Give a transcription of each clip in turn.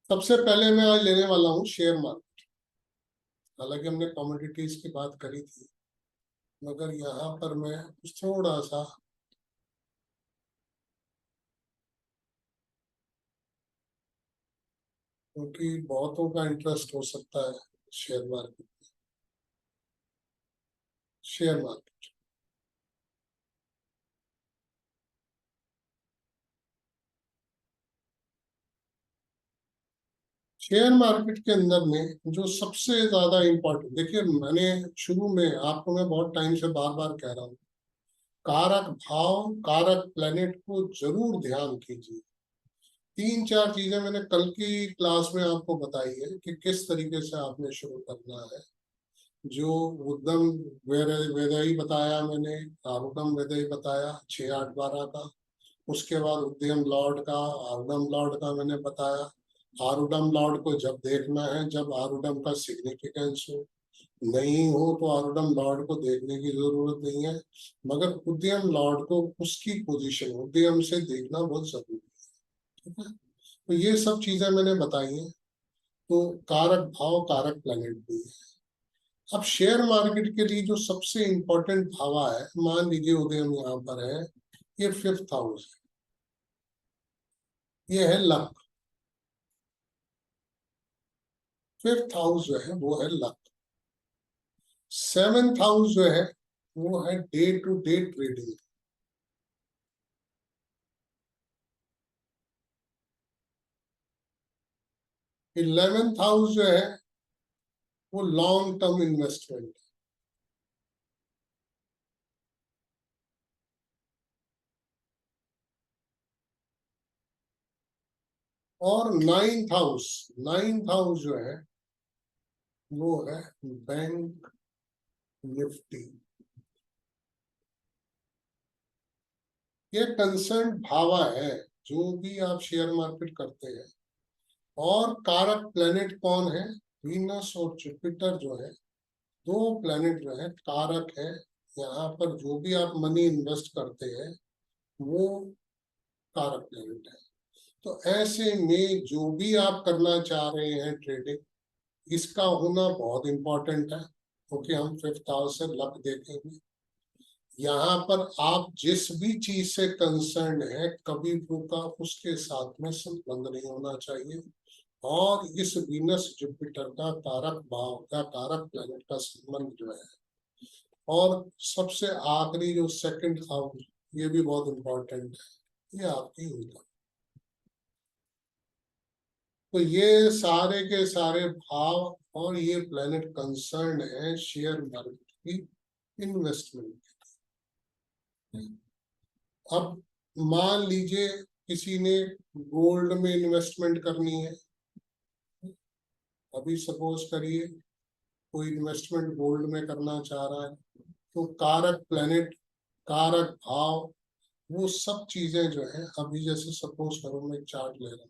सबसे पहले मैं आज लेने वाला हूँ शेयर मार्केट। हालांकि हमने कमोडिटीज की बात करी थी, मगर यहाँ पर मैं कुछ थोड़ा सा क्योंकि बहुतों का इंटरेस्ट हो सकता है share market. Share market share market के अंदर में जो सबसे ज्यादा इम्पोर्टेंट, देखिए मैंने शुरू में आपको मैं बहुत टाइम से बार बार कह रहा हूँ, कारक भाव कारक प्लेनेट को जरूर ध्यान कीजिए। तीन चार चीजें मैंने कल की क्लास में आपको बताई है कि किस तरीके से आपने शुरू करना है। जो उद्यम वेदई बताया मैंने, आरूढ़म वेदई बताया 6 8 12 का। उसके बाद उद्यम लॉर्ड का, आरूढ़म लॉर्ड का मैंने बताया। आरूढ़म लॉर्ड को जब देखना है जब आरूढ़म का सिग्निफिकेंस हो, नहीं हो तो आरूढ़म लॉर्ड को देखने की जरूरत नहीं है। मगर उद्यम लॉर्ड को उसकी पोजीशन उद्यम से देखना बहुत जरूरी है। ठीक है, तो ये सब चीजें मैंने बताई हैं। तो कारक भाव कारक प्लैनेट भी है। अब शेयर मार्केट के लिए जो सबसे इंपॉर्टेंट भावा है, मान लीजिए उदयम यहाँ पर है, ये 5th हाउस है, ये है लक। 5th हाउस जो है वो है लक। 7th हाउस जो है वो है day to day trading. 11th house जो है वो लॉन्ग टर्म इन्वेस्टमेंट। और 9th हाउस जो है वो है बैंक निफ्टी। ये कंसर्न भावा है जो भी आप शेयर मार्केट करते हैं। और कारक प्लेनेट कौन है? वीनस और जुपिटर जो है, दो प्लेनेट जो है कारक है। यहाँ पर जो भी आप मनी इन्वेस्ट करते हैं वो कारक प्लेनेट है। तो ऐसे में जो भी आप करना चाह रहे हैं ट्रेडिंग, इसका होना बहुत इंपॉर्टेंट है, क्योंकि हम 5th हाउस से लक देखेंगे। यहाँ पर आप जिस भी चीज से कंसर्न है कभी वो का उसके साथ में संबंध नहीं होना चाहिए। और इस वीनस जुपिटर का कारक भाव का कारक प्लैनेट का संबंध जो है, और सबसे आखिरी जो 2nd हाउस, ये भी बहुत इंपॉर्टेंट है, ये आपकी इनकम। तो ये सारे के सारे भाव और ये प्लैनेट कंसर्न है शेयर मार्केट की इन्वेस्टमेंट। अब मान लीजिए किसी ने गोल्ड में इन्वेस्टमेंट करनी है। अभी सपोज करिए कोई इन्वेस्टमेंट गोल्ड में करना चाह रहा है, तो कारक प्लैनेट कारक भाव वो सब चीजें जो है, अभी जैसे सपोज करो मैं चार्ट ले रहा हूँ,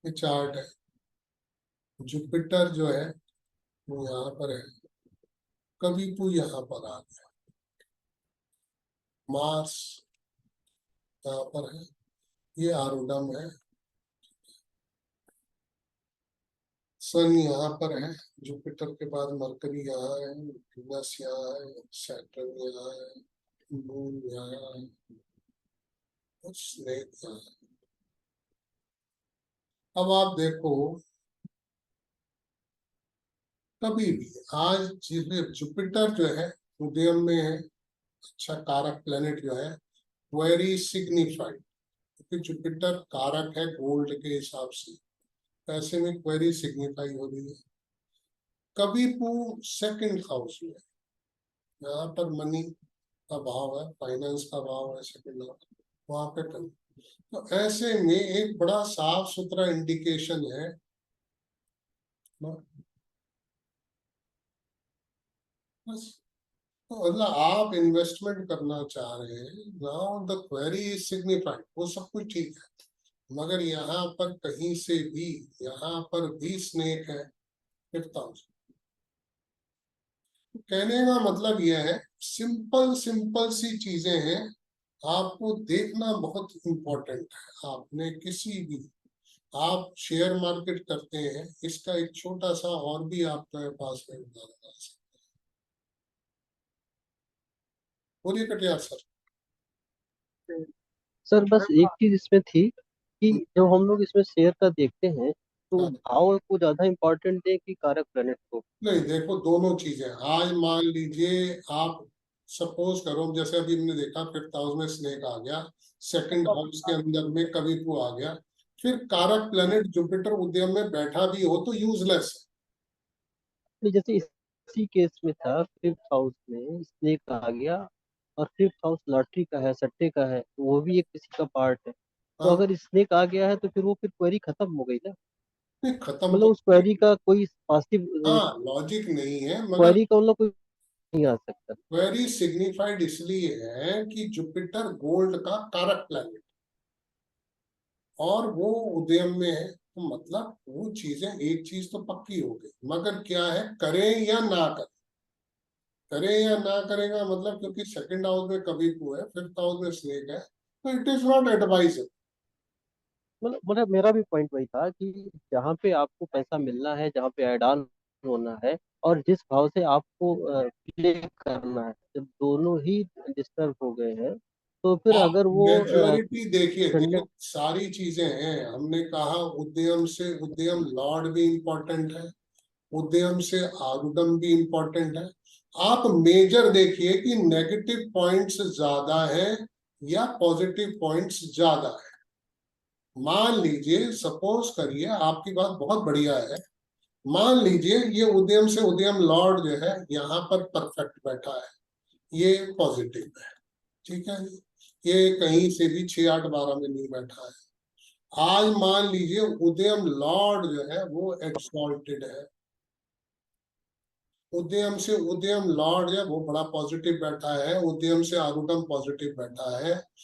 ये चार्ट है। जुपिटर जो है वो यहाँ पर है, कभी तो यहाँ पर आ गया, मार्स यहाँ पर है, ये आरूढ़म है, सन यहाँ पर है, जुपिटर के बाद मरकरी यहाँ है, वीनस यहाँ है, सैटर्न यहाँ है, मून यहाँ है, और स्नेक यहाँ है। अब आप देखो, कभी भी आज जुपिटर जो है उदयम में है, अच्छा कारक प्लेनेट जो है, वेरी सिग्निफाइड, क्योंकि जुपिटर कारक है गोल्ड के हिसाब से, ऐसे में क्वेरी सिग्निफाई हो रही है। कभी पू 2nd हाउस में, यहाँ पर मनी का भाव है, फाइनेंस का भाव है 2nd हाउस, वहां पे कभी। तो ऐसे में एक बड़ा साफ सुथरा इंडिकेशन है ना, बस। तो मतलब आप इन्वेस्टमेंट करना चाह रहे हैं, now the query is signified, वो सब कुछ ठीक है, मगर यहाँ पर कहीं से भी, यहाँ पर भी स्नेक है 5th हाउस। कहने का मतलब यह है, सिंपल सिंपल सी चीजें हैं, आपको देखना बहुत इम्पोर्टेंट है। आपने किसी भी, आप शेयर मार्केट करते हैं, इसका एक छोटा सा और भी आपके पास में उदाहरण आ सकता है। बोलिए कटियार सर। सर बस एक चीज इसमें थी कि जब हम लोग इसमें शेयर का देखते हैं तो हाँ, भाव को ज्यादा इम्पोर्टेंट दें कि कारक प्लैनेट को। नहीं देखो, दोनों चीजें। आज मान लीजिए आप सपोज करो, जैसे अभी हमने देखा 5th हाउस में स्नेक आ गया, 2nd हाउस के अंदर में कविपु आ गया, फिर कारक प्लेनेट जुपिटर उद्यम में बैठा भी हो तो यूजलेस तो जैसे इसी केस में था, 5th हाउस में स्नेक आ गया और 5th हाउस लॉटरी का है, सट्टे का है, तो वो भी एक किसी का पार्ट है। है। तो हाँ, अगर स्नेक आ गया है तो फिर वो फिर क्वेरी खत्म हो गई ना। नहीं खत्म मतलब तो उस क्वेरी का कोई पॉसिटिव हाँ लॉजिक नहीं है, मगर क्वेरी का मतलब कोई नहीं आ सकता। वेरी सिग्निफाइड इसलिए है कि जुपिटर गोल्ड का कारक प्लैनेट और वो उदयम में है, तो मतलब वो चीजें, एक चीज तो पक्की हो गई, मगर क्या है, करें या ना करें। करें या ना करेगा मतलब, क्योंकि 2nd हाउस में कविपु है, 5th हाउस में स्नेक है, तो इट इज नॉट एडवाइजेबल। मतलब मेरा भी पॉइंट वही था कि जहाँ पे आपको पैसा मिलना है, जहाँ पे ऐड ऑन होना है, और जिस भाव से आपको प्ले करना है, जब दोनों ही डिस्टर्ब हो गए हैं तो फिर आप अगर वो मेच्योरिटी देखिए, देखिए ठंडे। सारी चीजें हैं। हमने कहा उद्यम से उद्यम लॉर्ड भी इंपॉर्टेंट है, उद्यम से आरुडम भी इंपॉर्टेंट है। आप मेजर देखिए कि नेगेटिव पॉइंट्स ज्यादा है या पॉजिटिव पॉइंट्स ज्यादा है। मान लीजिए, सपोज करिए, आपकी बात बहुत बढ़िया है, मान लीजिए ये उद्यम से उद्यम लॉर्ड जो है यहाँ पर परफेक्ट बैठा है, ये पॉजिटिव है, ठीक है। ये कहीं से भी 6 8 12 में नहीं बैठा है। आज मान लीजिए उदयम लॉर्ड जो है वो एक्सॉल्टेड है, उदयम से उदयम लॉर्ड है वो बड़ा पॉजिटिव बैठा है, उदयम से आरूढ़ पॉजिटिव बैठा है।